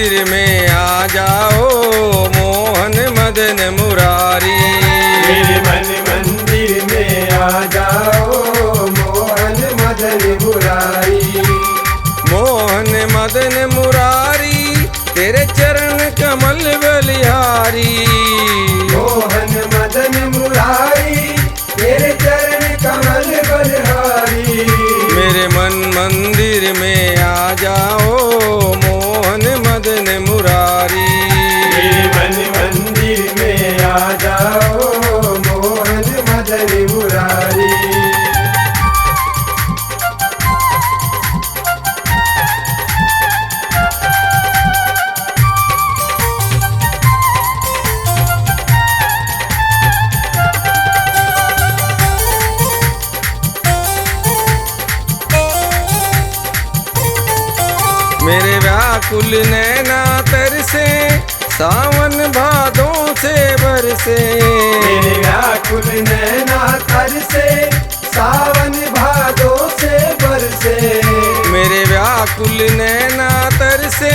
मंदिर में आ जाओ मोहन मदन मुरारी। मेरे मन मंदिर में आ जाओ मोहन मदन मुरारी। मोहन मदन मुरारी तेरे चरण कमल बलिहारी। मोहन मदन मुरारी तेरे चरण कमल बलिहारी। मेरे मन मंदिर में आ जाओ मोहन मदन मुरारी। मेरे मन मंदिर में आ जाओ मोहन मदन मुरारी। मेरे व्याकुल नैना तरसे सावन भादों से बरसे। मेरे व्याकुल नैना तरसे सावन भादों से बरसे। मेरे व्याकुल नैना तरसे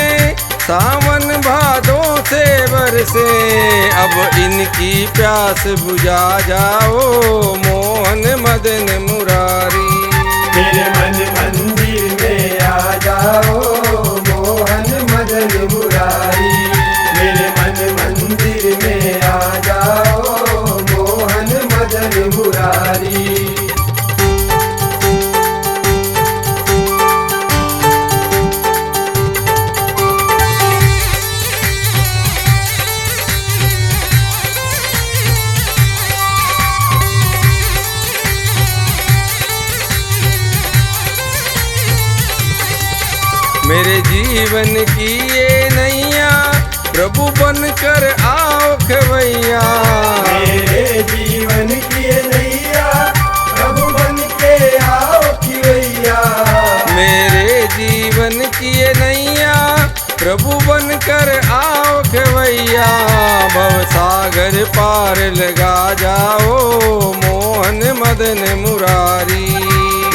सावन भादों से बरसे। अब इनकी प्यास बुझा जाओ मोहन मदन मुरारी। मेरे मन मंदिर में आ जाओ मोहन मदन मुरारी। मेरे मन मंदिर में आ जाओ मोहन मदन मुरारी। मेरे जीवन की ये नैया प्रभु बन कर आओ खवैया। मेरे जीवन की ये नैया प्रभु बन के आओ खवैया। मेरे जीवन की ये नैया प्रभु बन कर आओ खवैया। भव सागर पार लगा जाओ मोहन मदन मुरारी।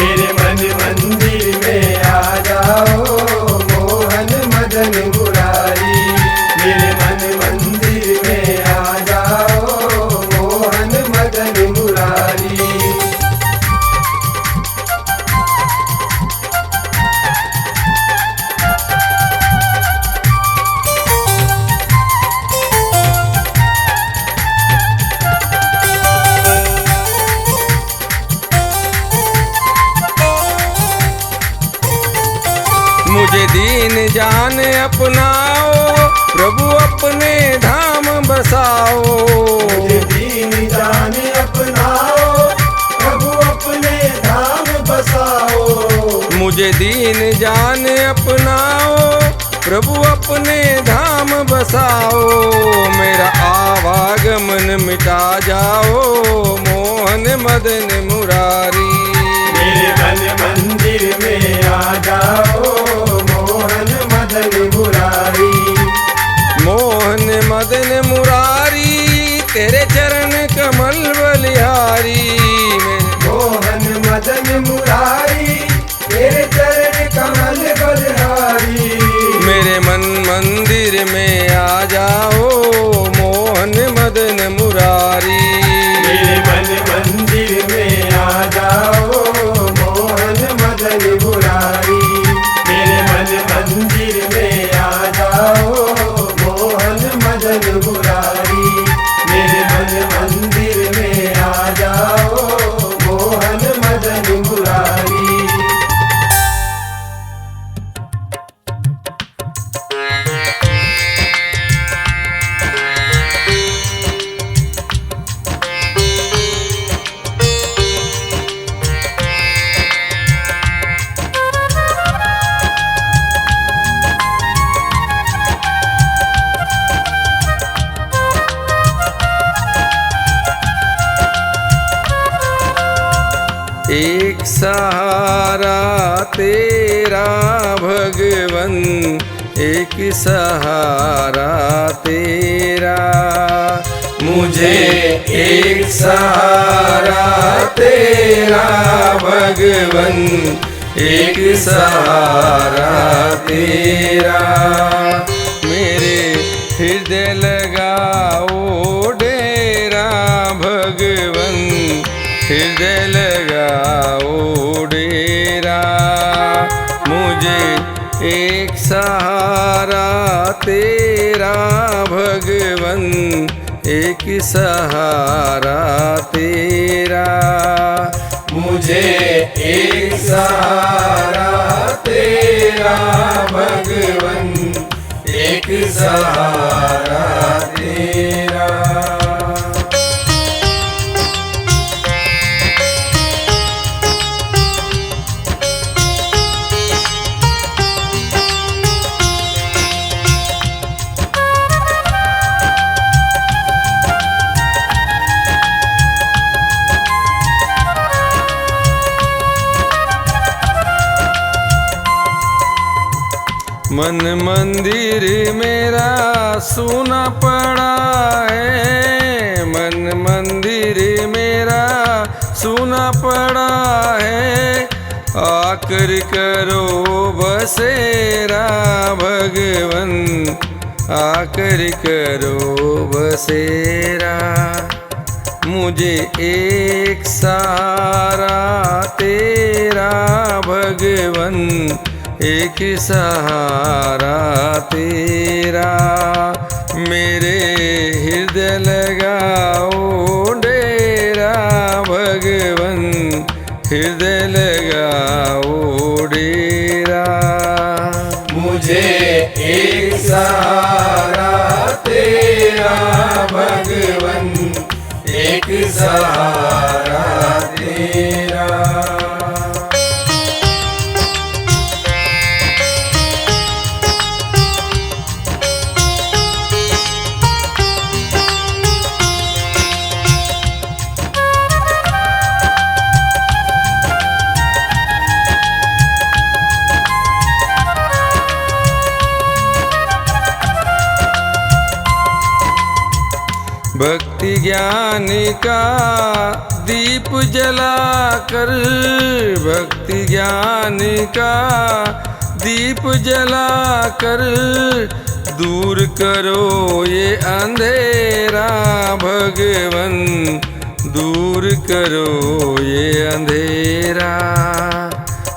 मेरे मन मंदिर में आ जाओ मोहन मदन मुरारी। मेरे मन मंदिर में आ जाओ मोहन मदन मुरारी। मुझे दीन जान अपनाओ प्रभु अपने धाम बसाओ। मुझे दीन जान अपनाओ प्रभु अपने धाम बसाओ। मुझे दीन जान अपनाओ प्रभु अपने धाम बसाओ। मेरा आवागमन मिटा जाओ मोहन मदन मुरारी। मेरे मन मंदिर में आ जाओ मोहन मदन मुरारी। मोहन मदन मुरारी तेरे चरण कमल बलिहारी। मोहन मदन मुरारी तेरे चरण कमल बलिहारी। मेरे मन मंदिर में आ जाओ मोहन मदन मुरारी। मेरे मन मंदिर में आ जाओ मोहन मदन मुरारी। मेरे मन मंदिर में आ जाओ मोहन मदन मुरारी। मेरे मन मंदिर में आ जाओ मोहन मदन मुरारी। एक सहारा तेरा भगवन, एक सहारा तेरा, मुझे एक सहारा तेरा भगवन, एक सहारा तेरा। हृदय लगाओ डेरा भगवन, हृदय लगाओ डेरा। मुझे एक सहारा तेरा भगवन, एक सहारा तेरा। मुझे एक सहारा तेरा भगवन, एक सहारा तेरा। मन मंदिर मेरा सूना पड़ा है, मन मंदिर मेरा सूना पड़ा है। आकर करो बसेरा भगवन, आकर करो बसेरा। मुझे एक सहारा तेरा भगवन, एक सहारा तेरा। मेरे हृदय लगाओ डेरा भगवन, हृदय लगाओ डेरा। मुझे एक सहारा तेरा भगवन, एक सहारा तेरा। भक्ति ज्ञान का दीप जलाकर, भक्ति ज्ञान का दीप जलाकर दूर करो ये अंधेरा भगवन, दूर करो ये अंधेरा।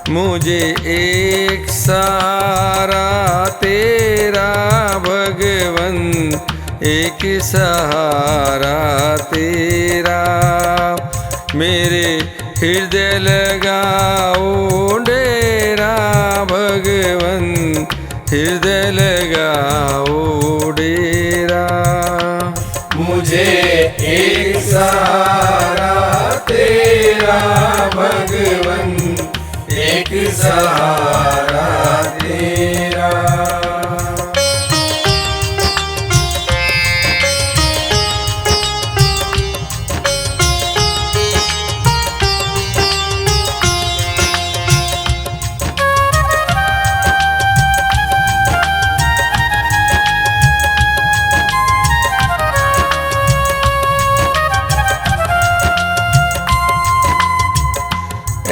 मुझे एक सहारा तेरा भगवन, एक सहारा तेरा। मेरे हृदय लगाओ डेरा भगवन, हृदय लगाओ डेरा। मुझे एक सहारा तेरा भगवन, एक सहारा तेरा।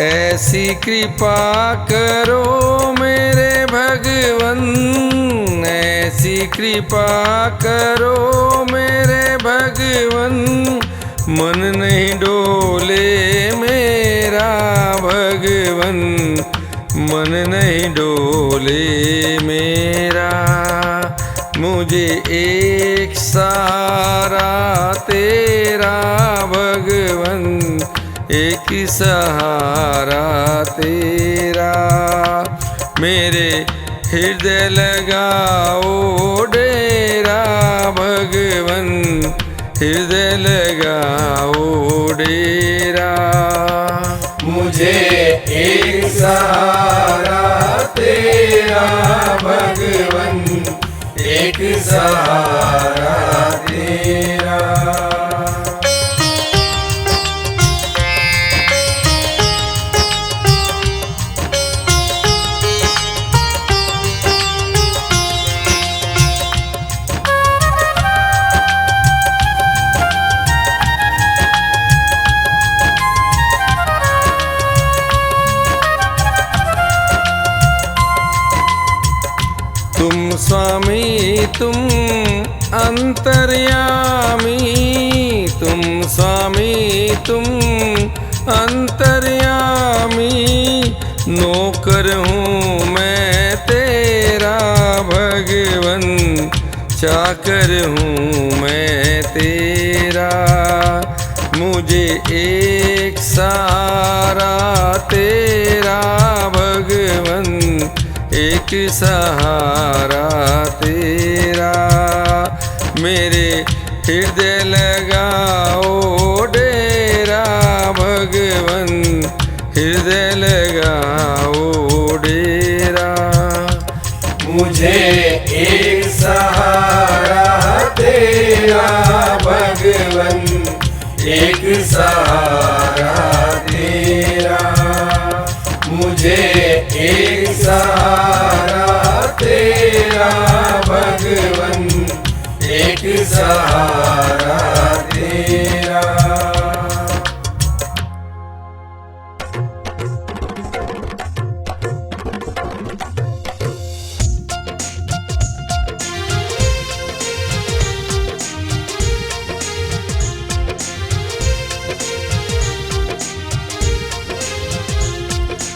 ऐसी कृपा करो मेरे भगवन, ऐसी कृपा करो मेरे भगवन। मन नहीं डोले मेरा भगवन, मन नहीं डोले मेरा। मुझे एक सहारा तेरा भगवन, एक सहारा तेरा। मेरे हृदय लगाओ डेरा भगवन, हृदय लगाओ डेरा। मुझे एक सहारा तेरा भगवन, एक सहारा तेरा। तुम स्वामी तुम तुम स्वामी तुम अंतर्यामी, नौकर हूँ मैं तेरा भगवन, चाकर हूँ मैं तेरा। मुझे एक सहारा तेरा भगवन, एक सहारा तेरा। मेरे हृदय लगाओ डेरा भगवन, हृदय लगाओ डेरा। मुझे एक सहारा तेरा भगवन, एक सहारा तेरा। मुझे एक सहारा तेरा भगवन, एक सहारा तेरा।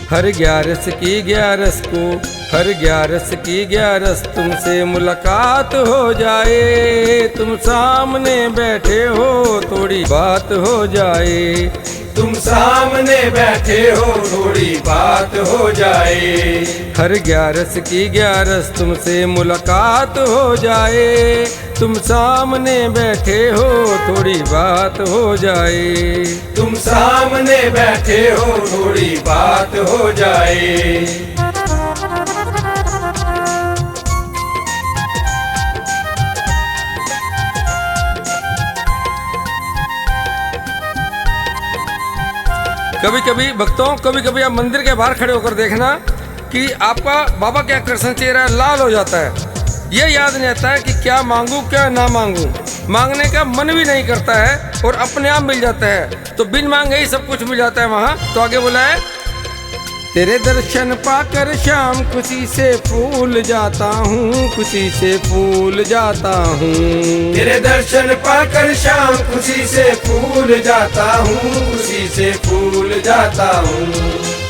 हर 11 की 11 को, हर 11 की 11 तुमसे मुलाकात हो जाए। तुम सामने बैठे हो थोड़ी बात हो जाए, तुम सामने बैठे हो थोड़ी बात हो जाए। हर 11 की 11 तुमसे मुलाकात हो जाए। तुम सामने बैठे हो थोड़ी बात हो जाए, तुम सामने बैठे हो थोड़ी बात हो जाए। कभी कभी भक्तों, कभी कभी आप मंदिर के बाहर खड़े होकर देखना कि आपका बाबा का कृष्ण चेहरा लाल हो जाता है। ये याद नहीं आता है कि क्या मांगू क्या ना मांगू, मांगने का मन भी नहीं करता है और अपने आप मिल जाता है। तो बिन मांगे ही सब कुछ मिल जाता है वहाँ। तो आगे बोला है, तेरे दर्शन पाकर श्याम खुशी से फूल जाता हूँ, खुशी से फूल जाता हूँ। तेरे दर्शन पाकर श्याम खुशी से फूल जाता हूँ, खुशी से फूल जाता हूँ।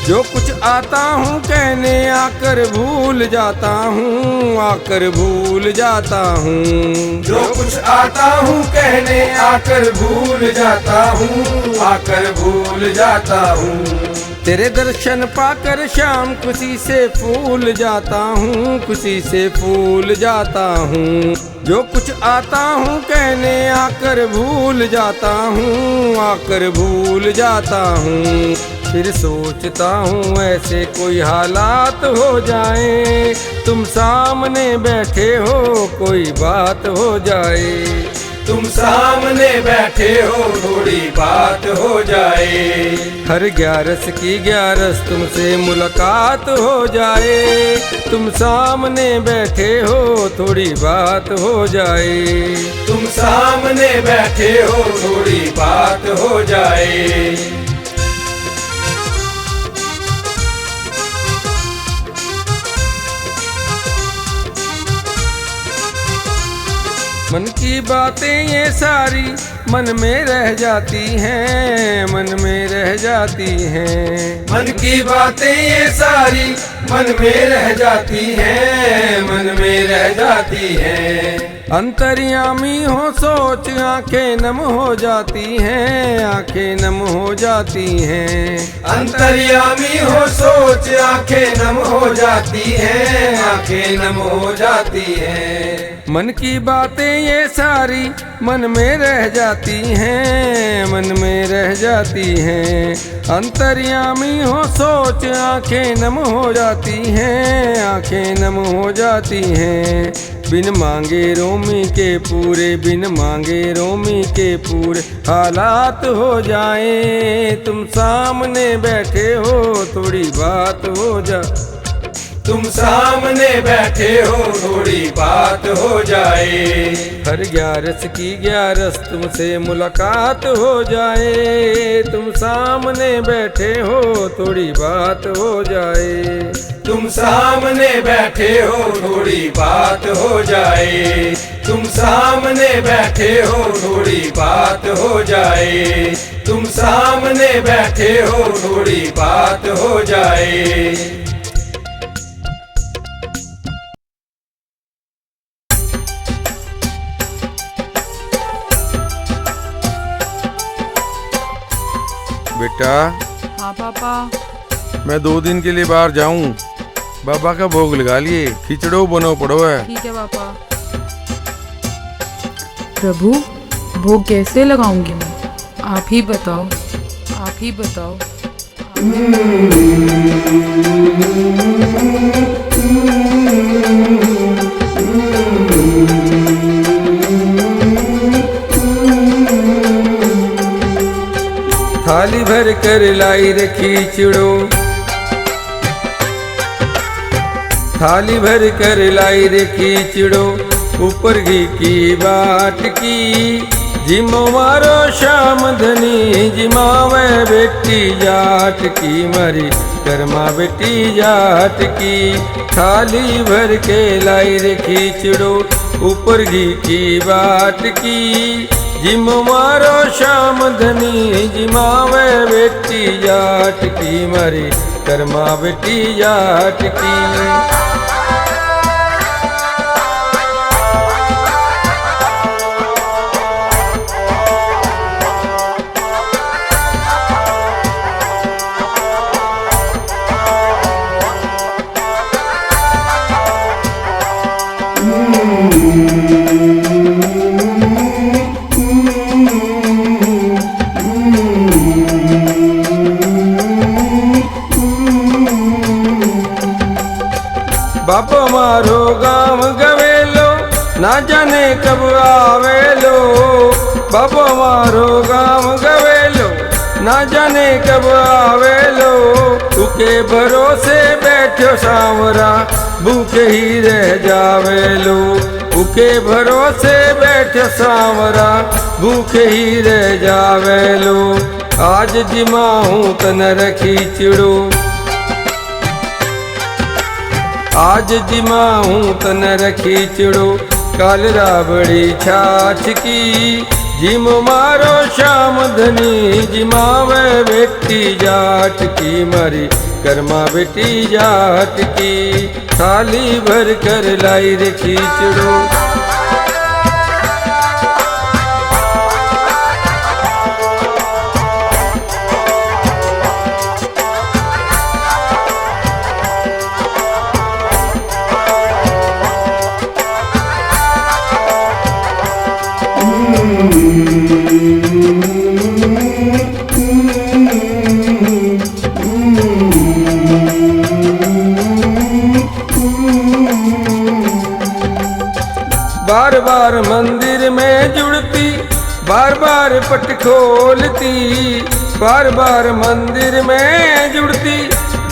जो कुछ आता हूँ कहने आकर भूल जाता हूँ, आकर भूल जाता हूँ। जो कुछ आता हूँ कहने आकर भूल जाता हूँ, आकर भूल जाता हूँ। तेरे दर्शन पाकर श्याम खुशी से फूल जाता हूँ, खुशी से फूल जाता हूँ। जो कुछ आता हूँ कहने आकर भूल जाता हूँ, आकर भूल जाता हूँ। फिर सोचता हूँ ऐसे कोई हालात हो जाए, तुम सामने बैठे हो कोई बात हो जाए। तुम सामने बैठे हो थोड़ी बात हो जाए। हर 11 की 11 तुमसे मुलाकात हो जाए। तुम सामने बैठे हो थोड़ी बात हो जाए। तुम सामने बैठे हो थोड़ी बात हो जाए। मन की बातें ये सारी मन में रह जाती हैं, मन में रह जाती हैं। मन की बातें ये सारी मन में रह जाती हैं, मन में रह जाती हैं। अंतर्यामी हो सोच आंखें नम हो जाती हैं, आंखें नम हो जाती हैं। अंतर्यामी हो सोच आंखें नम हो जाती हैं, आंखें नम हो जाती हैं। मन की बातें ये सारी मन में रह जाती हैं, मन में रह जाती हैं। अंतर्यामी हो सोच आंखें नम हो जाती हैं, आंखें नम हो जाती हैं। बिन मांगे रोमी के पूरे, बिन मांगे रोमी के पूरे हालात हो जाए। तुम सामने बैठे हो थोड़ी बात हो जा। तुम सामने बैठे हो थोड़ी बात हो जाए। हर 11 की 11 तुमसे मुलाकात हो जाए। तुम सामने बैठे हो थोड़ी बात हो जाए। तुम सामने बैठे हो थोड़ी बात हो जाए। तुम सामने बैठे हो थोड़ी बात हो जाए, तुम सामने बैठे हो थोड़ी बात हो जाए। बेटा, हाँ पापा। मैं 2 दिन के लिए बाहर जाऊं, बाबा का भोग लगा लिए, खिचड़ो बनो पड़ो है। ठीक है पापा। प्रभु, भोग कैसे लगाऊंगी मैं? आप ही बताओ, आप ही बताओ। थाली भर कर लाई रे खिचड़ो, थाली भर कर लाई रे खिचड़ो, ऊपर घी की बाट की, जिमो मारो श्याम धनी, जिमावे बेटी जाट की, मारी कर्मा बेटी जाट की। थाली भर के लाई रे खिचड़ो, ऊपर घी की बाट की, जिम मारो श्याम धनी, जिमावे बेटी जाट की, मारी कर्मा बेटी जाट की। बापो मारो गाँव गवेलो, ना जाने कब आवेलो, बापो मारो गाँव गवेलो, ना जाने कब आवेलो, तुके भरोसे बैठो सांवरा, भूखे ही रह जावेलो, तुके भरोसे बैठो सांवरा, भूखे ही रह जावेलो। आज जिमाऊं तन रखी चिड़ो, आज जिमाऊं तन रखी चिड़ो, काल राबड़ी छाछ की, जिम मारो श्याम धनी, जिमावे बेटी जाट की, मारी कर्मा बेटी जाट की। थाली भर कर लाई रे खिचड़ो, बार बार मंदिर में जुड़ती, बार बार पट खोलती, बार बार मंदिर में जुड़ती,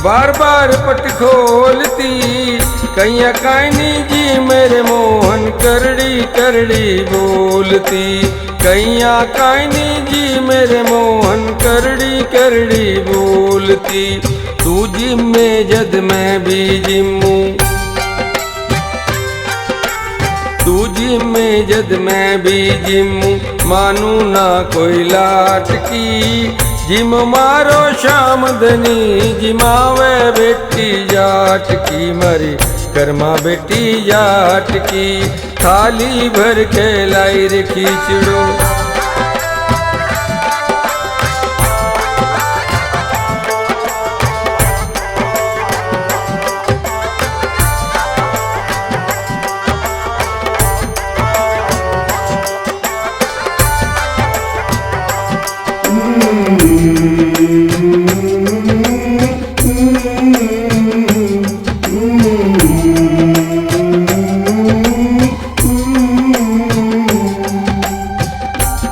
बार बार पट खोलती, कैया कायनी जी मेरे मोहन करड़ी करड़ी बोलती, कैया कायनी जी मेरे मोहन करड़ी करड़ी बोलती। तू जिम में जद मैं भी जिमू, तू जिम में जद मैं भी जिमू, मानू ना कोई लाट की, जिम मारो श्याम धनी, जिमावे बेटी जाट की, मारी कर्मा बेटी जाट की। थाली भर के लाई रे खिचड़ो,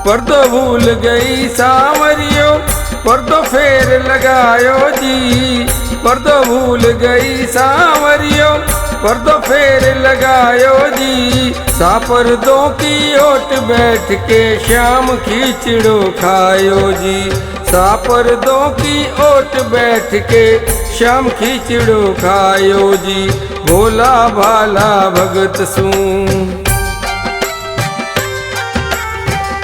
पर्दो भूल गई सांवरियो, पर्दो फेर लगायो जी, पर्दो भूल गई सांवरियो, पर्दो फेर लगायो जी, सापर्दों की ओट बैठ के श्याम खिचड़ो खायो जी, सापर्दों की ओट बैठ के श्याम खिचड़ो खायो जी। भोला भाला भगत सूं,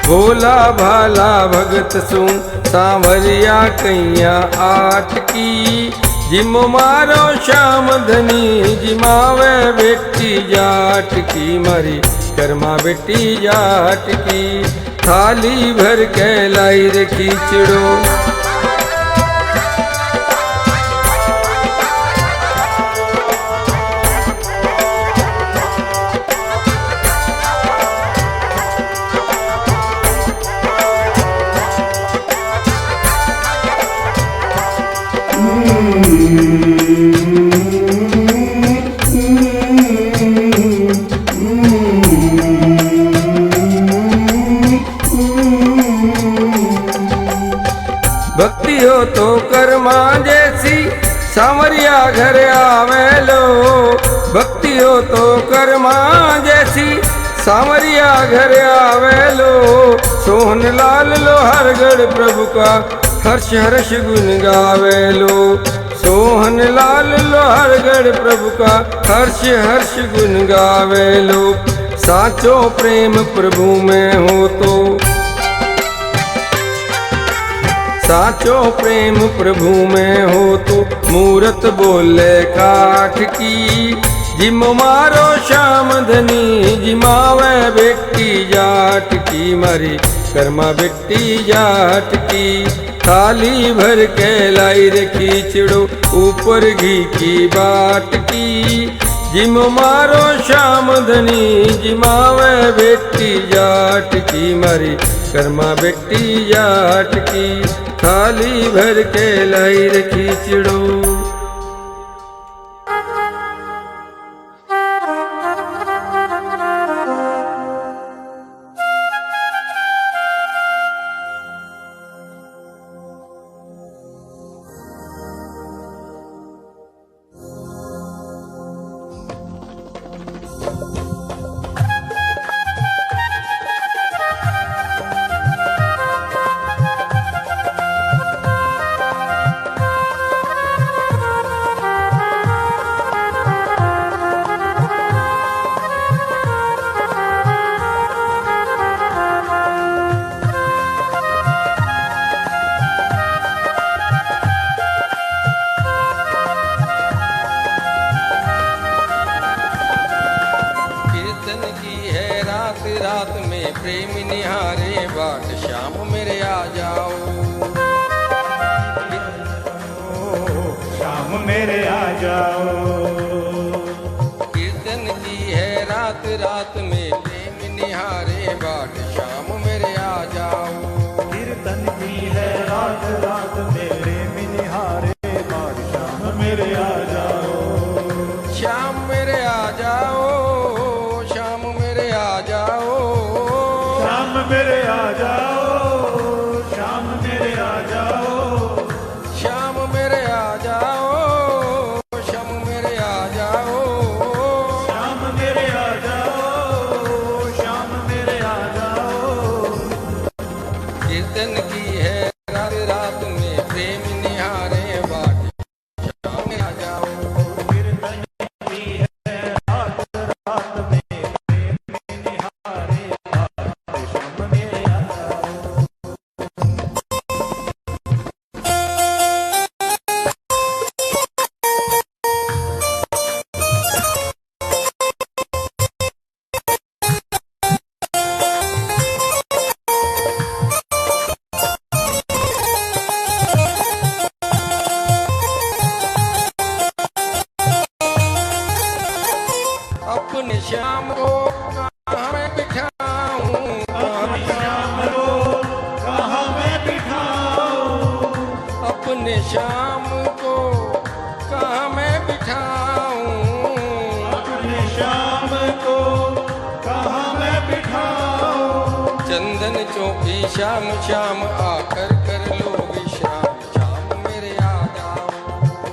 भोला भाला भगत सू सांवरिया कैया आठ की। जिम मारो श्याम धनी जिमावे बेटी जाट की। मारी कर्मा बेटी जाट की। थाली भर के लाई रे खींचड़ो। भक्ति हो तो कर्मा जैसी सांवरिया घर आवे लो। भक्ति हो तो कर्मा जैसी सांवरिया घर आवे लो। सोहन लाल लोहारगढ़ प्रभु का हर्ष हर्ष गुण गावे लो। सोहन लाल लोहारगढ़ प्रभु का हर्ष हर्ष गुण गावे लो। साचो प्रेम प्रभु में हो तो। साचो प्रेम प्रभु में हो तो मूरत बोले काठ की। जिम मारो श्याम धनी जिमावे बेटी जाट की। मारी कर्मा बेटी जाट की। थाली भर के लाई रे खींचड़ो ऊपर घी की बाट की। जिम मारो श्याम धनी जिमावे बेटी जाट की। मारी कर्मा बेटी जाट की। थाली भर के लाई रे खींचड़ो। रात में प्रेम निहारे बाट श्याम मेरे आ जाओ। श्याम मेरे आ जाओ। कीर्तन की है रात रात में प्रेम निहारे बाट श्याम मेरे आ जाओ। कीर्तन की है रात रात में प्रेम निहारे बाट श्याम मेरे आ जाओ। श्याम मेरे आ जाओ। श्याम मेरे आ जाओ। श्याम मेरे आ जाओ। श्याम मेरे आ जाओ। श्याम मेरे आ जाओ। श्याम मेरे आ जाओ। श्याम मेरे आ जाओ। श्याम मेरे आ जाओ। कीर्तन की है रात रात में प्रेम निहारे बाट श्याम मेरे आ जाओ। कीर्तन की है रात रात में प्रेम निहारे बाट श्याम मेरे आ जाओ। अपने श्याम को कहाँ मैं बिठाऊं। अपने श्याम को कहाँ मैं बिठाऊं। अपने श्याम को कहाँ मैं बिठाऊं। अपने श्याम को कहाँ मैं बिठाऊं। चंदन चौकी श्याम श्याम आकर कर लो विश्राम। श्याम मेरे आ जाओ।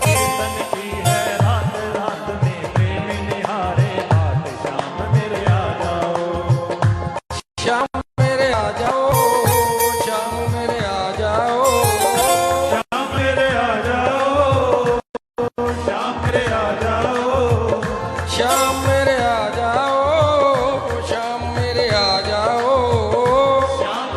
कीर्तन की है रात रात में प्रेम निहारे बाट श्याम मेरे आ जाओ। श्याम मेरे आ जाओ। श्याम मेरे आ जाओ। श्याम मेरे आ जाओ। श्याम मेरे आ जाओ। श्याम मेरे आ जाओ। श्याम मेरे आ जाओ। श्याम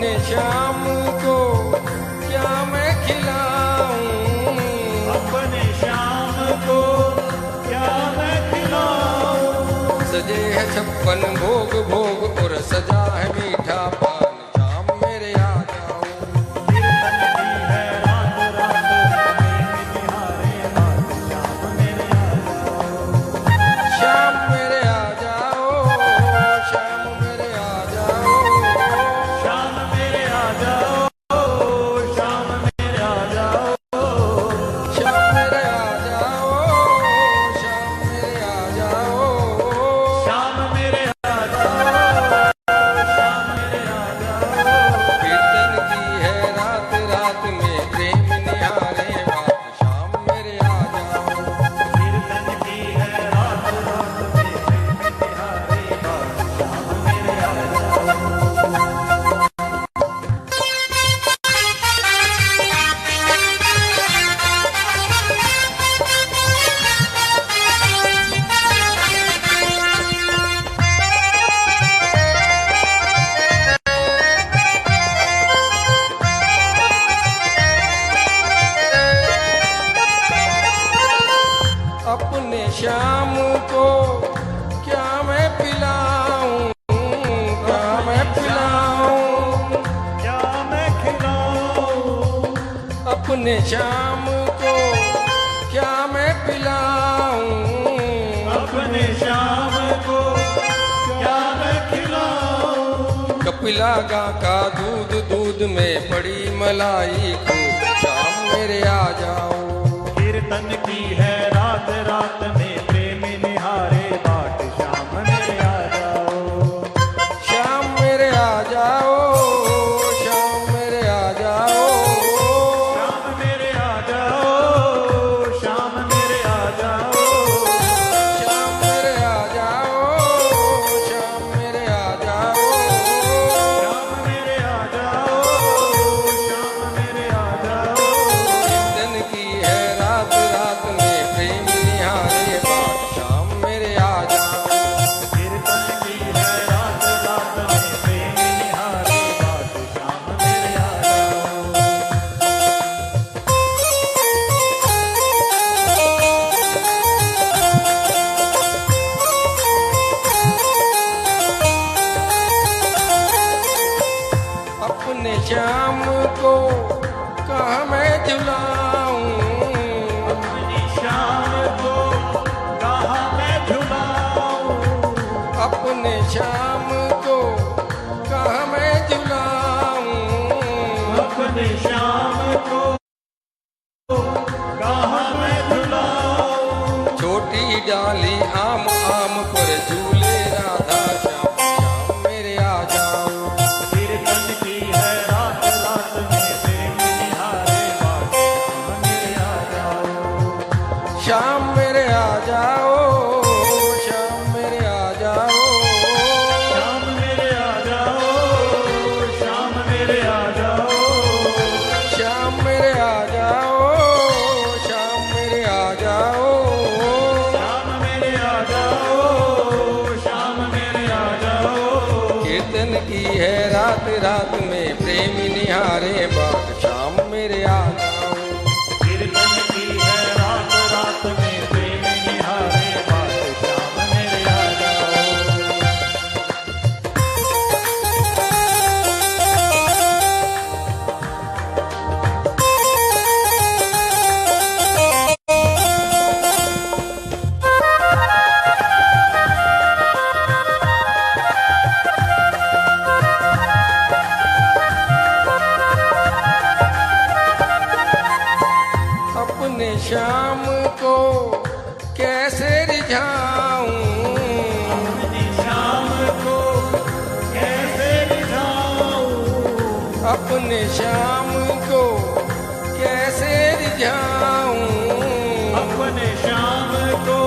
अपने शाम को क्या मैं खिलाऊं, अपने शाम को क्या मैं खिलाऊं। सजे है 56 भोग भोग और सजा है मीठा पान, शाम मेरे आ जाओ। शाम मेरे आ जाओ, शाम मेरे आ जाओ, शाम मेरे आ जाओ, शाम मेरे आ जाओ, शाम मेरे आ जाओ, शाम मेरे आ जाओ, शाम मेरे आ जाओ, शाम मेरे आ जाओ। कीर्तन की है रात रात में प्रेम निहारे बात, शाम मेरे आ जाओ। कीर्तन की है रात रात में प्रेम निहारे बात, शाम मेरे आ जाओ। अपने शाम को क्या मैं पिलाऊं, क्या मैं पिलाऊं, क्या मैं खिलाऊं। अपने शाम को क्या मैं पिलाऊं, अपने शाम को क्या मैं खिलाऊं। कपिला गा का दूध दूध में पड़ी मलाई खूब, शाम मेरे आ जाओ। कीर्तन की है रात रात में प्रेम निहारे बाट, शाम मेरे आ जाओ। शाम मेरे आ जाओ, शाम मेरे आ जाओ, शाम मेरे आ जाओ, शाम मेरे आ जाओ, शाम मेरे आ जाओ, शाम मेरे आ जाओ। शाम मेरे आ जाओ, शाम मेरे आ जाओ। कीर्तन की है रात रात में प्रेम निहारे बाट, शाम मेरे आ जाओ। कीर्तन की है रात रात में प्रेम निहारे बाट, शाम मेरे आ जाओ। अपने शाम को कहाँ मैं झुलाऊं, अपनी शाम को कहाँ मैं झुलाऊं। अपने शाम को कहाँ मैं झुलाऊं, अपने शाम को कहाँ मैं झुलाऊं। छोटी डाली आम आम पर झूले राधा श्याम, शाम मेरे आ जाओ। कीर्तन की है रात रात में प्रेम निहारे बाट, शाम मेरे आ जाओ। शाम मेरे आ जाओ, शाम मेरे आ जाओ, शाम मेरे आ जाओ, शाम मेरे आ जाओ, शाम मेरे आ जाओ, शाम मेरे आ जाओ, शाम मेरे आ जाओ, शाम मेरे आ जाओ। कीर्तन की है रात रात में प्रेम निहारे बाट, शाम मेरे आ जाओ। कीर्तन की है रात रात में प्रेम निहारे बाट, शाम मेरे आ जाओ। अपने शाम को कैसे रिझाऊं, अपनी शाम को कैसे रिझाऊं। अपने शाम को कैसे रिझाऊं, अपने शाम को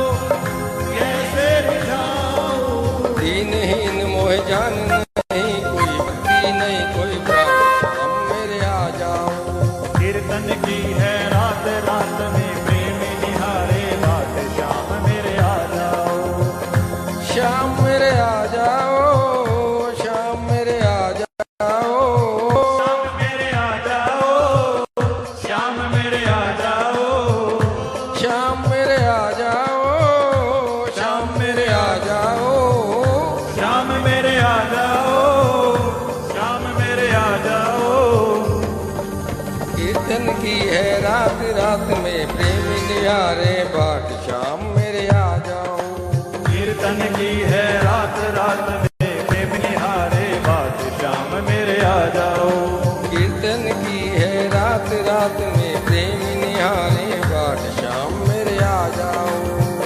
कैसे रिझाऊं। दीनहीन मोह जान नहीं कोई भक्ति नहीं कोई प्राण, शाम मेरे आ जाओ। कीर्तन की है रात रात में प्रेम निहारे बाट, शाम मेरे आ जाओ। शाम मेरे आ जाओ, शाम मेरे आ जाओ, निहारे बाट शाम मेरे आ जाओ। कीर्तन की है रात रात में प्रेम निहारे बात शाम मेरे आ जाओ। कीर्तन की है रात रात में प्रेम निहारे बाट शाम मेरे आ जाओ।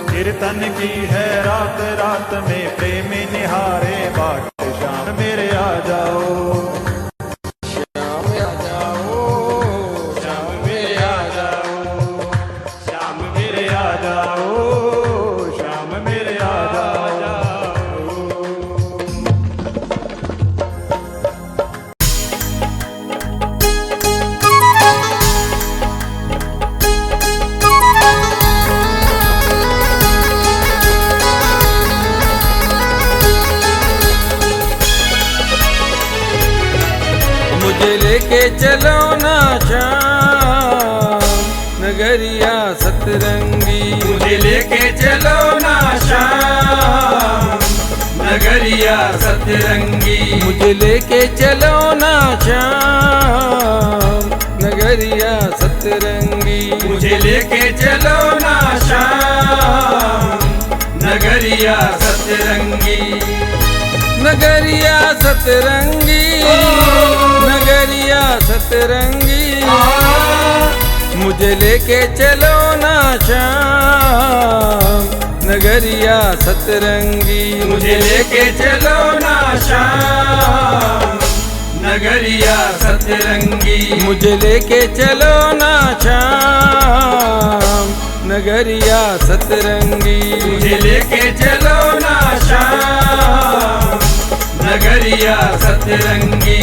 कीर्तन की है रात रात में प्रेम निहारे बाट शाम मेरे आ जाओ। श्याम आ जाओ, श्याम मेरे आ जाओ। श्याम मेरे आ जाओ, श्याम मेरे आ जाओ। मुझे लेके चलो ना श्याम नगरिया सतरंगी। मुझे लेके चलो ना श्याम नगरिया सतरंगी। मुझे लेके चलो ना श्याम नगरिया सतरंगी। मुझे लेके चलो ना श्याम नगरिया सतरंगी। नगरिया सतरंगी, नगरिया सतरंगी। मुझे लेके चलो ना श्याम नगरिया सतरंगी। मुझे लेके चलो ना श्याम नगरिया सतरंगी। मुझे लेके चलो ना श्याम नगरिया सतरंगी। मुझे लेके चलो ना श्याम नगरिया सतरंगी।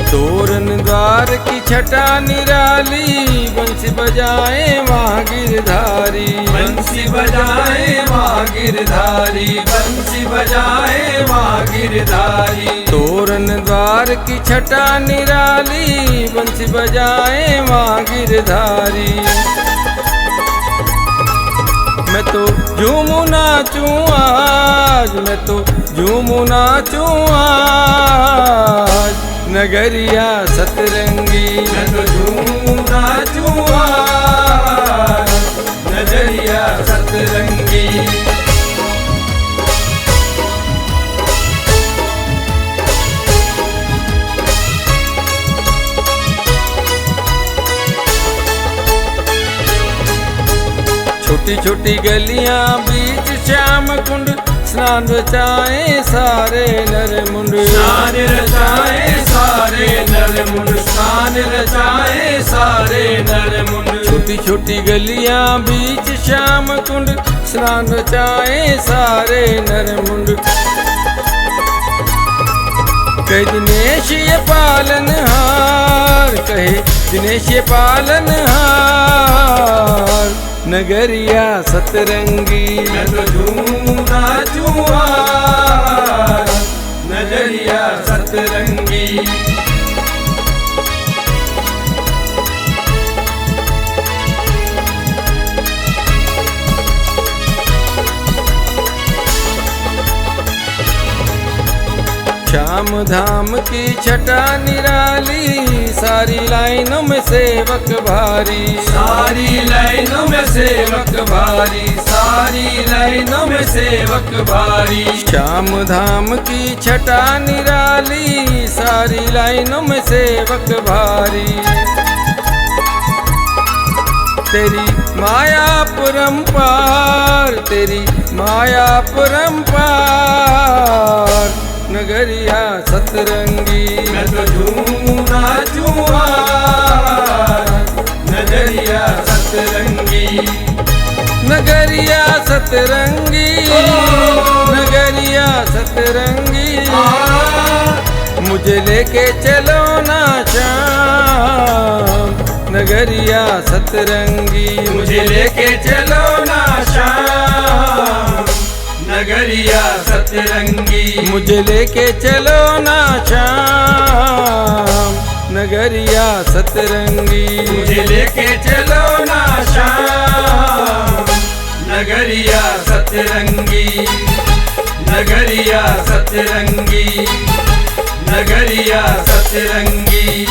तोरण द्वार की छटा निराली बंसी बजाए वहाँ गिरधारी। बंसी बजाए माँ गिरधारी। बंसी बजाए माँ गिरधारी। तोरण द्वार की छटा निराली बंसी बजाए वहाँ गिरधारी। मैं तो झूमू नाचूं आज, मैं तो झूमू नाचूं आज नगरिया सतरंगी। मैं तो झूमूं नाचूं आज नगरिया सतरंगी। छोटी छोटी गलियां बीच श्याम कुंड स्नान रचाए सारे नर मुंड। स्नान रचाए सारे नर मुंड। स्नान रचाए सारे नर मुंड। छोटी छोटी गलियां बीच श्याम कुंड स्नान रचाए सारे नर मुंड। कहे दिनेश ये पालनहार, कहे दिनेश ये पालनहार नगरिया सतरंगी। मैं तो झूमूं नाचूं आज नगरिया सतरंगी। श्याम धाम की छटा निराली सारी लाइनों में सेवक भारी। सारी लाइनों में सेवक भारी। सारी लाइनों में सेवक भारी। श्याम धाम की छटा निराली सारी लाइनों में सेवक भारी। तेरी माया परंपार, तेरी माया परंपार नगरिया सतरंगी। मैं तो झूमूं नाचूं आज नगरिया सतरंगी। नगरिया सतरंगी, नगरिया सतरंगी। मुझे लेके चलो ना श्याम नगरिया सतरंगी। मुझे लेके चलो ना श्याम नगरिया सतरंगी। मुझे लेके चलो ना श्याम नगरिया सतरंगी। मुझे लेके चलो ना श्याम नगरिया सतरंगी, नगरिया सतरंगी, नगरिया सतरंगी।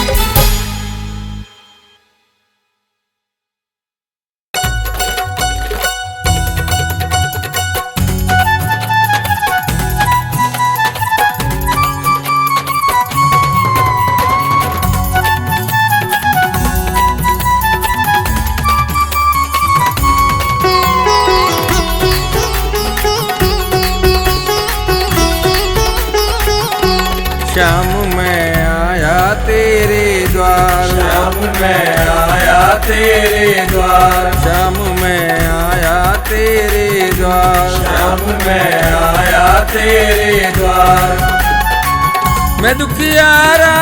श्याम मैं आया तेरे द्वार, श्याम मैं आया तेरे द्वार, श्याम मैं आया तेरे द्वार, श्याम मैं आया तेरे द्वार। मैं दुखियारा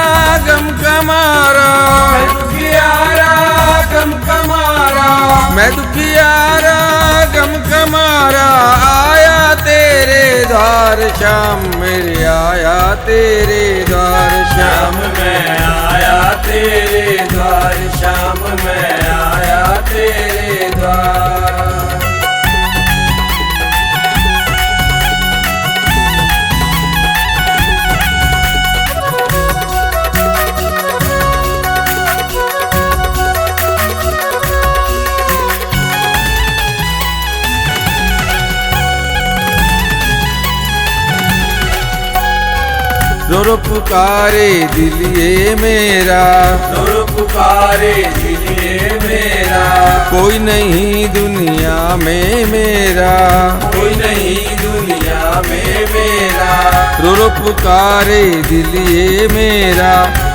गम कमारा, मैं दुखियारा गम कमारा, मैं दुखियारा गम कमारा, आया तेरे द्वार श्याम मेरे आया तेरे द्वार श्याम मैं आया तेरे द्वार, श्याम मैं आया तेरे द्वार। रो रो पुकारे दिल ये मेरा, रो रो पुकारे दिल ये मेरा, कोई नहीं दुनिया में मेरा, कोई नहीं दुनिया में मेरा। रो रो पुकारे दिल ये मेरा,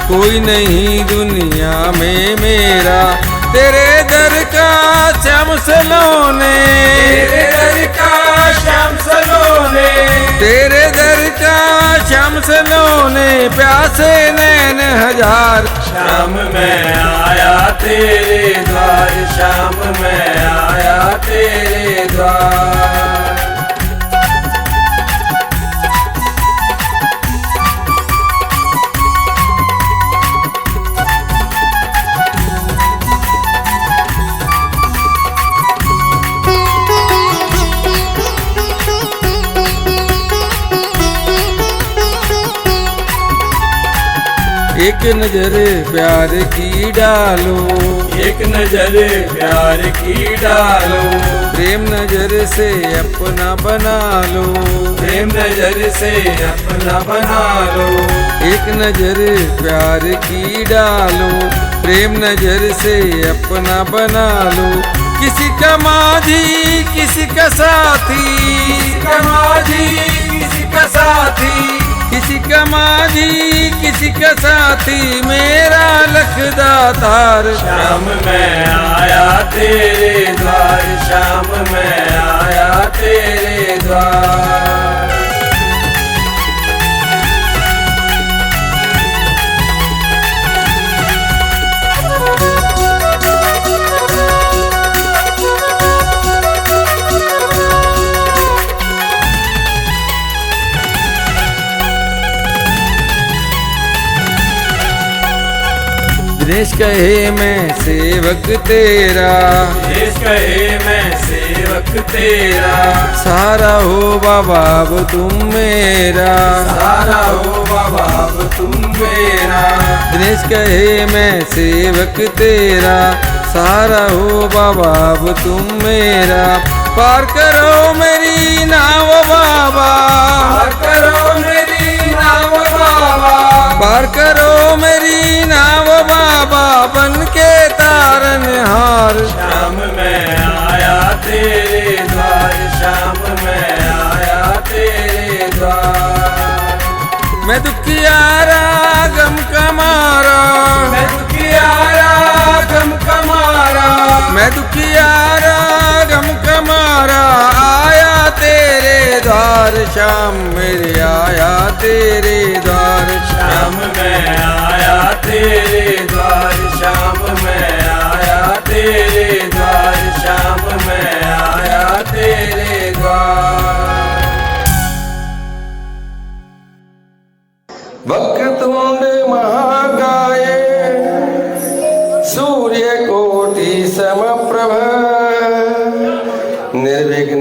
कोई नहीं दुनिया में मेरा। तेरे दर का श्याम सलोने, तेरे दर का श्याम सलोने, तेरे दर का श्याम सलोने, प्यासे नैन हजार। श्याम मैं आया तेरे द्वार, श्याम मैं आया तेरे द्वार। एक नजर प्यार की डालो, एक नजर प्यार की डालो, प्रेम नजर से अपना बना लो, प्रेम नजर से अपना बना लो। एक नजर प्यार की डालो, प्रेम नजर से अपना बना लो। किसी का माझी किसी का साथी, किसी का माझी किसी का साथी, किसी का माझी किसी का साथी, मेरा लखदातार। श्याम मैं आया तेरे द्वार, श्याम मैं आया तेरे द्वार। दिनेश कहे मैं सेवक तेरा, दिनेश कहे मैं सेवक तेरा, सारा हो बाबा अब तुम मेरा, सारा हो बाबा अब तुम मेरा। दिनेश कहे मैं सेवक तेरा, सारा हो बाबा अब तुम मेरा। पार करो मेरी नाव बाबा, पार करो मेरी नाव बाबा, पार करो मेरी नाव बाबा, बन के तारनहार। श्याम मैं आया तेरे द्वार, श्याम मैं आया तेरे द्वार। मैं दुखियारा गम कमारा, मैं दुखियारा गम कमारा, मैं दुखियारा गम कमारा, आया तेरे द्वार श्याम मेरे आया तेरे द्वार। श्याम मैं आया तेरे द्वार, श्याम मैं आया तेरे द्वार, श्याम मैं आया तेरे द्वार। वक्रतुंड महाकाय सूर्य कोटि समप्रभ निर्विघ्न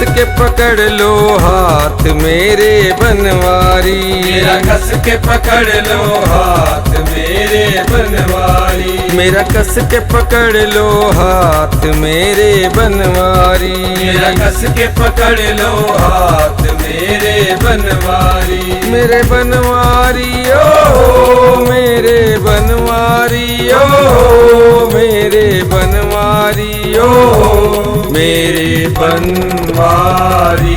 के पकड़ लो हाथ मेरे बनवारी, मेरा कस के पकड़ लो हाथ मेरे बनवारी, मेरा कस के पकड़ लो हाथ मेरे बनवारी, मेरा कस के पकड़ लो हाथ मेरे बनवारी, मेरे बनवारी ओ मेरे बनवारी ओ मेरे बनवारी ओ मेरे बनवारी,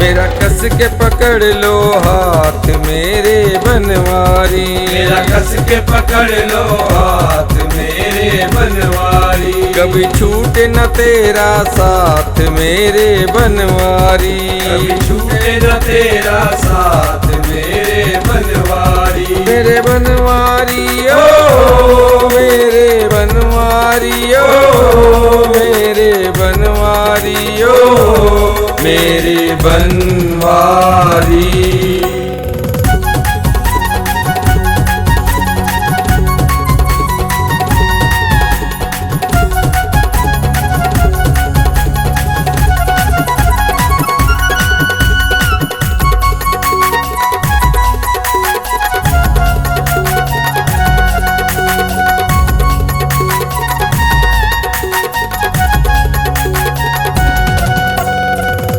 मेरा कस के पकड़ लो हाथ मेरे बनवारी, मेरा कस के पकड़ लो हाथ मेरे बनवारी, कभी छूटे न तेरा साथ मेरे बनवारी, कभी छूटे न तेरा साथ मेरे बनवारी, मेरे बनवारी ओ मेरे बनवारी ओ मेरे बनवारी ओ मेरे बनवारी।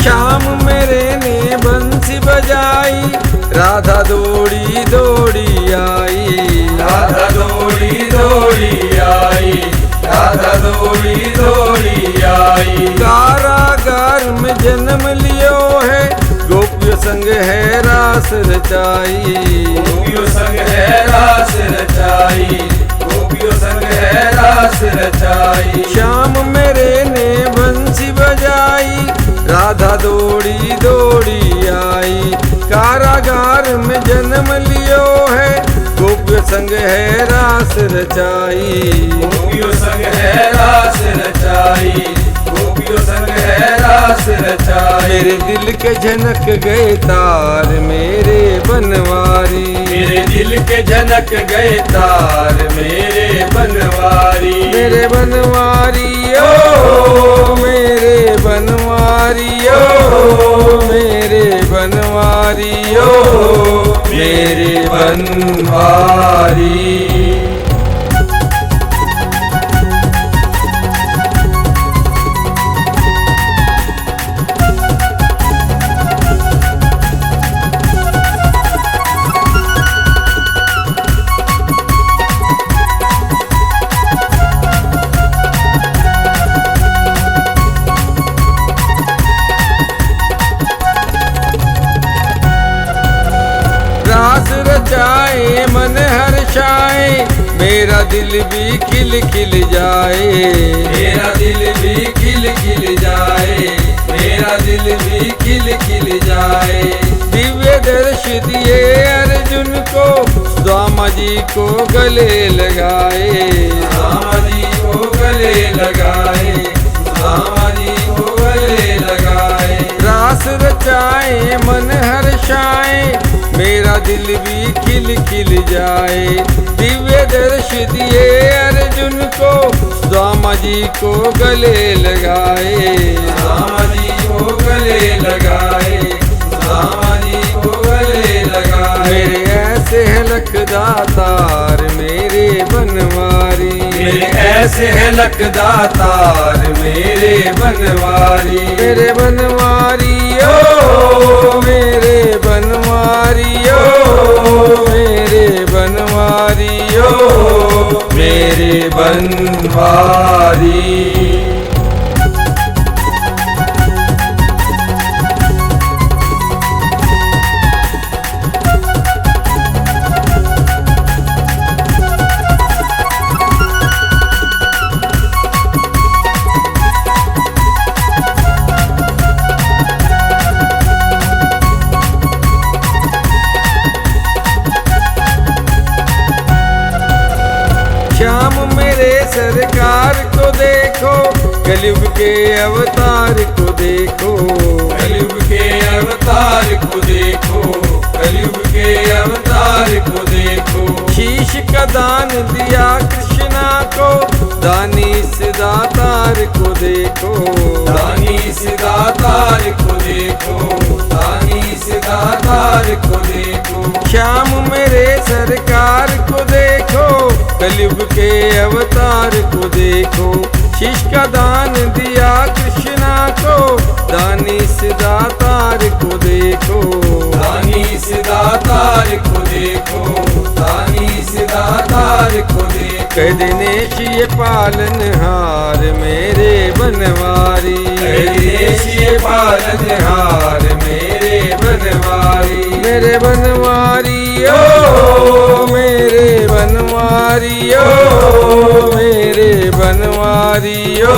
श्याम मेरे ने बंसी बजाई, राधा दौड़ी दौड़ी आई, राधा दौड़ी दौड़ी आई, राधा दौड़ी दौड़ी आई, कारागार में जन्म लियो है, गोपियों संग है रास रचाई, गोपियों संग है रास रचाई, गोपियों संग है रास रचाई, श्याम मेरे ने बंसी बजाई, राधा दौड़ी दौड़ी आई, कारागार में जन्म लियो है, गोपियों संग है रास रचाई, गोपियों संग है रास रचाई, गोपियों संग है रास रचाई, मेरे दिल के झनक गए तार मेरे बनवारी, मेरे दिल के झनक गए तार मेरे बनवारी, मेरे बनवारी ओ मेरे बनवारी ओ मेरे बनवारी ओ मेरे बनवारी। रास रचाए मन हर्षाए, मेरा दिल भी खिल खिल जाए, मेरा दिल भी खिल खिल जाए, मेरा दिल भी खिल खिल जाए, दिव्य दर्श दिए अर्जुन को, स्वामा जी को गले लगाए, रामा जी को गले लगाए, रामा जी को गले लगाए, रास रचाए मन हर्षाए, मेरा दिल भी खिल खिल जाए, दिव्य दर्श दिए अर्जुन को, स्वामा जी को गले लगाए, रामा जी को गले लगाए, रामा जी को गले लगाए, मेरे ऐसे है लखदातार मेरे बनवारी, मेरे ऐसे है लखदातार मेरे बनवारी, मेरे बनवारी ओ मेरे बनवारी ओ मेरे बनवारी ओ मेरे बनवारी। श्याम मेरे सरकार को देखो, कलयुग के अवतार को देखो, कलयुग के अवतार को देखो, कलयुग के अवतार को देखो, शीश का दान दिया कृष्णा को, दानी से दातार को देखो, दानी से दातार को देखो, दानी से दातार को देखो। श्याम मेरे सरकार को देखो, कलयुग के अवतार को देखो। शिष का दान दिया कृष्णा को, दानी से दातार को देखो। दानी से दातार को देखो, दानी से दातार को देखो। कह दिनेश ये पालनहार मेरे बनवारी, कह दिनेश ये पालनहार मेरे बनवारी। मेरे बनवारी ओ मेरे बनवारी ओ मेरे बनवारी ओ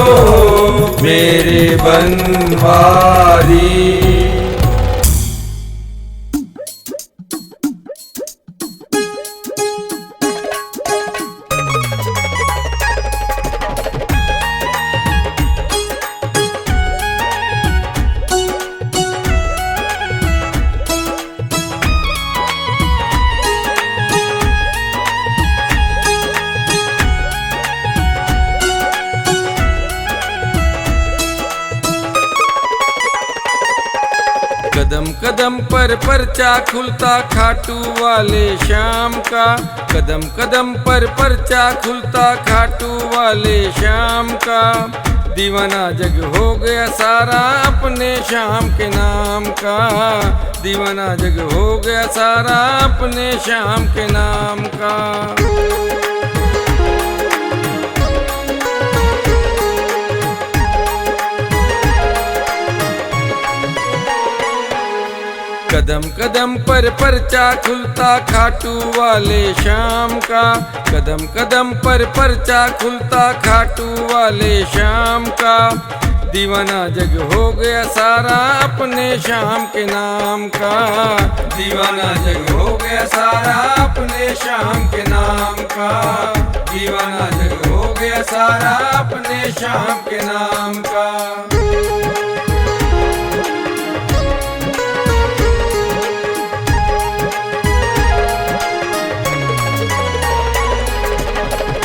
मेरे बनवारी। कदम कदम पर पर्चा खुलता खाटू वाले श्याम का। कदम कदम पर पर्चा खुलता खाटू वाले श्याम का। दीवाना जग हो गया सारा अपने श्याम के नाम का। दीवाना जग हो गया सारा अपने श्याम के नाम का। कदम कदम पर पर्चा खुलता खाटू वाले श्याम का। कदम कदम पर पर्चा खुलता खाटू वाले श्याम का। दीवाना जग हो गया सारा अपने श्याम के नाम का। दीवाना जग हो गया सारा अपने श्याम के नाम का। दीवाना जग हो गया सारा अपने श्याम के नाम का।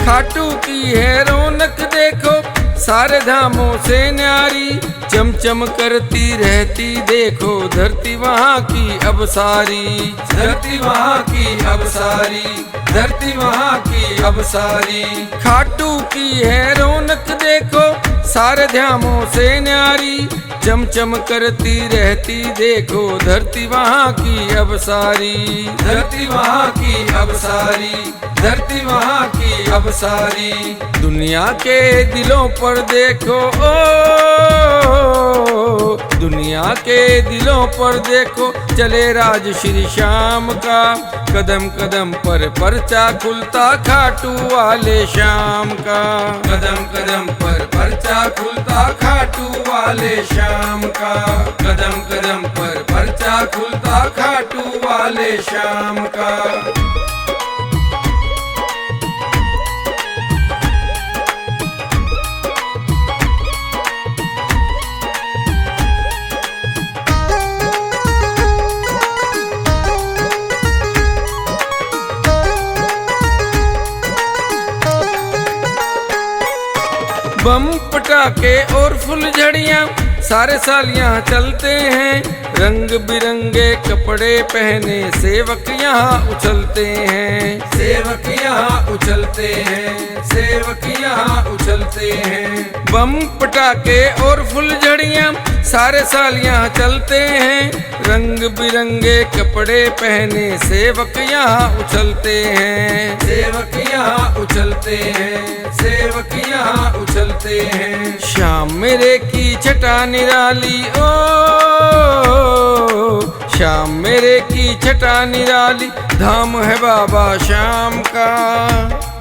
खाटू की है रौनक देखो सारे धामों से न्यारी। चमचम करती रहती देखो धरती वहाँ की अब सारी। धरती वहाँ की अब सारी, धरती वहाँ की अब सारी। खाटू की है रौनक देखो सारे धामों से न्यारी। चमचम करती रहती देखो धरती वहाँ की अब सारी। धरती वहाँ की अब सारी, धरती वहाँ की अब सारी। दुनिया के दिलों पर देखो ओ दुनिया के दिलों पर देखो चले राज श्री श्याम का। कदम कदम पर पर्चा खुलता खाटू वाले श्याम का। कदम कदम पर पर्चा खुलता खाटू वाले श्याम का। कदम कदम पर पर्चा खुलता खाटू वाले श्याम का। बम पटाखे और फुलझड़ियाँ सारे साल यहाँ चलते हैं। रंग बिरंगे कपड़े पहने सेवक यहाँ उछलते हैं। सेवक यहाँ उछलते हैं, सेवक यहाँ उछलते हैं। बम पटाखे और फुलझड़ियाँ सारे साल यहाँ चलते हैं। रंग बिरंगे कपड़े पहने सेवक यहाँ उछलते हैं। सेवक यहाँ उछलते हैं, सेवक यहाँ उछलते हैं। श्याम मेरे की छटा निराली ओ श्याम मेरे की छटा निराली। धाम है बाबा श्याम का।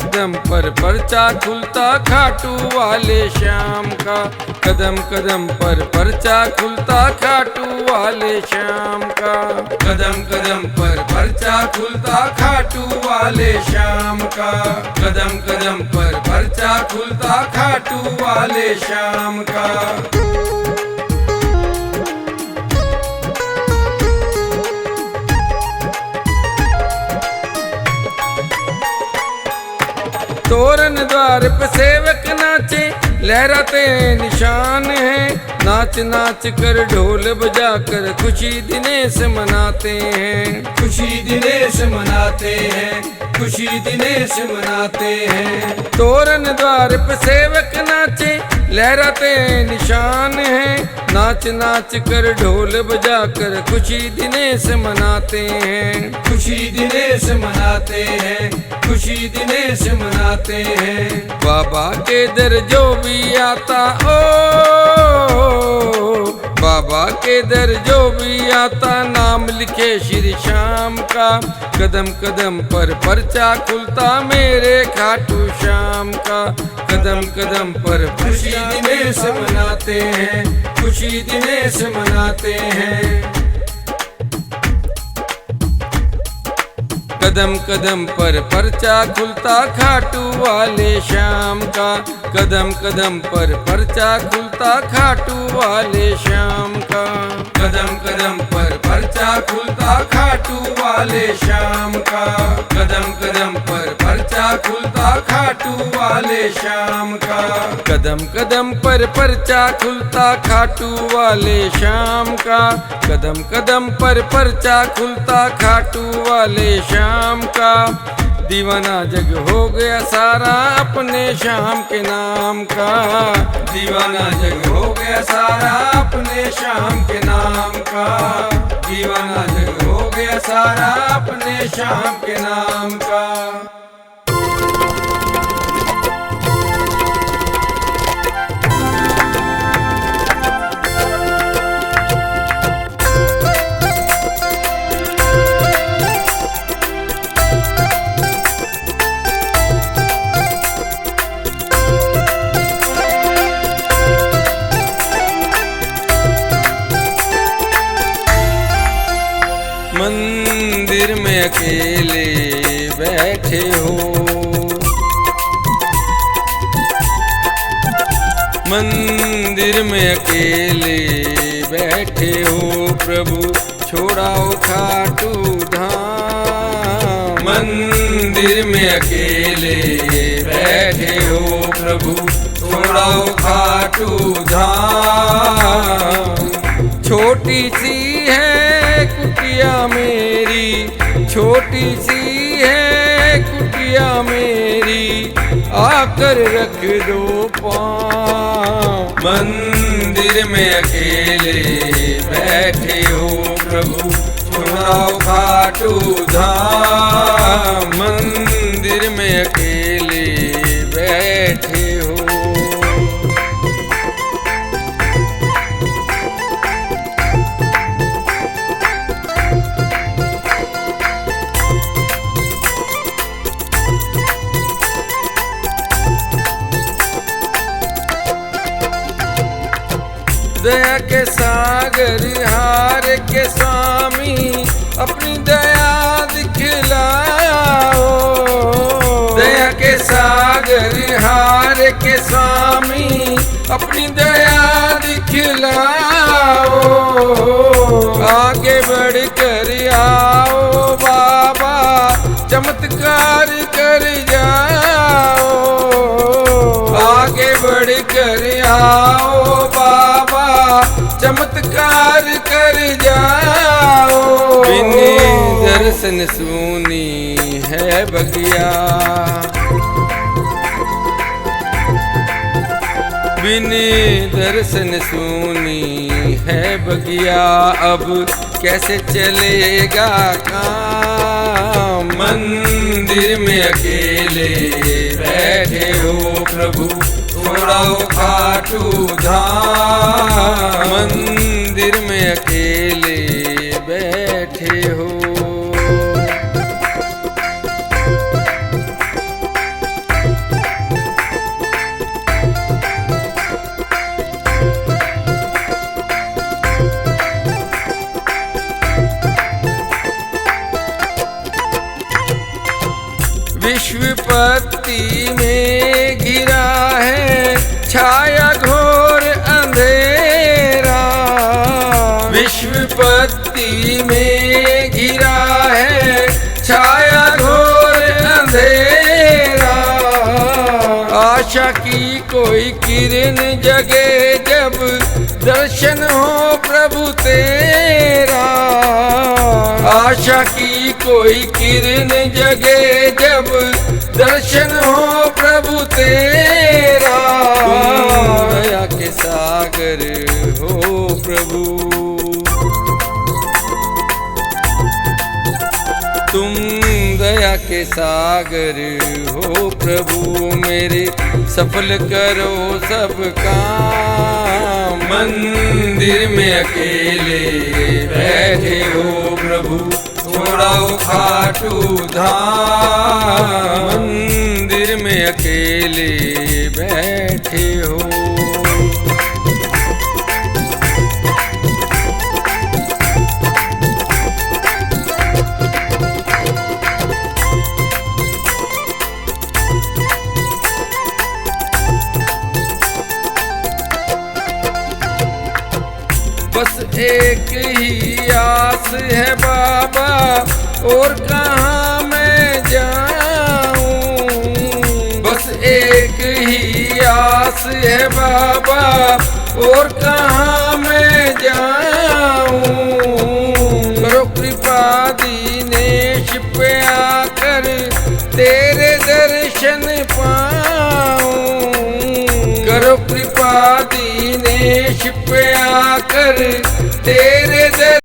कदम पर पर्चा खुलता खाटू वाले श्याम का। कदम कदम पर पर्चा खुलता खाटू वाले श्याम का। कदम कदम पर पर्चा खुलता खाटू वाले श्याम का। कदम कदम पर पर्चा खुलता खाटू वाले श्याम का। तोरण द्वार पे सेवक नाचे लहराते निशान हैं। नाच नाच कर ढोल बजा कर खुशी दिनेश मनाते हैं। खुशी दिनेश मनाते हैं, खुशी दिनेश मनाते हैं। तोरण द्वार पे सेवक नाचे, लहराते निशान हैं। नाच नाच कर ढोल बजा कर खुशी दिनेश मनाते हैं। खुशी दिनेश मनाते हैं, खुशी दिनेश मनाते हैं। बाबा के दर जो भी आता ओ, बाबा के दर जो भी आता नाम लिखे श्री श्याम का। कदम कदम पर पर्चा खुलता मेरे खाटू श्याम का। कदम कदम पर खुशी दिनेश मनाते हैं, खुशी दिनेश मनाते हैं। कदम कदम पर पर्चा खुलता खाटू वाले श्याम का। कदम कदम पर पर्चा खुलता खाटू वाले श्याम का। कदम कदम पर पर्चा खुलता खाटू वाले श्याम का। कदम कदम पर पर्चा खुलता खाटू वाले श्याम का। कदम कदम पर पर्चा खुलता खाटू वाले श्याम का। कदम कदम पर पर्चा खुलता खाटू वाले श्याम का। दीवाना जग हो गया सारा अपने श्याम के नाम का। दीवाना जग हो गया सारा अपने श्याम के नाम का। दीवाना जग हो गया सारा अपने श्याम के नाम का। मंदिर में अकेले बैठे हो, मंदिर में अकेले बैठे हो प्रभु छोड़ाओ खाटू धाम। मंदिर में अकेले बैठे हो प्रभु छोड़ाओ खाटू धाम। छोटी सी है कुटिया मेरी, छोटी सी है कुटिया मेरी, आकर रख दो पाँव। मंदिर में अकेले बैठे हो प्रभु छोड़ाओ खाटू धाम। मंदिर में अकेले बैठे हो। दया के सागर हार के स्वामी अपनी दया दिखलाओ। दया के सागर हार के स्वामी अपनी दया दिखलाओ। आगे बढ़ कर आओ बाबा चमत्कार कर जाओ। आगे बढ़ कर आओ बाबा चमत्कार कर जाओ। बिन दर्शन सूनी है बगिया, बिन दर्शन सूनी है बगिया, अब कैसे चलेगा काम। मंदिर में अकेले बैठे हो प्रभु छोड़ाओ खाटू धाम। मंदिर में अकेले बैठे हो। विश्वपत्ति में घिरा है छाया घोर अंधेरा। विश्वपत्ति में घिरा है छाया घोर अंधेरा। आशा की कोई किरण जगे जब दर्शन हो प्रभु तेरा। आशा की कोई किरण जगे जब दर्शन हो प्रभु तेरा। तुम दया के सागर हो प्रभु, तुम दया के सागर हो प्रभु। मेरे सफल करो सब काम। मंदिर में अकेले बैठे हो प्रभु, छोड़ाओ खाटू धाम। मंदिर में अकेले बैठे हो। बस एक ही आस है बाबा, और कहाँ मैं जाऊं। बस एक ही आस है बाबा, और कहाँ मैं जाऊं। करो कृपा दीनेश पे आकर तेरे दर्शन पाऊं। करो कृपा दीनेश पे आकर तेरे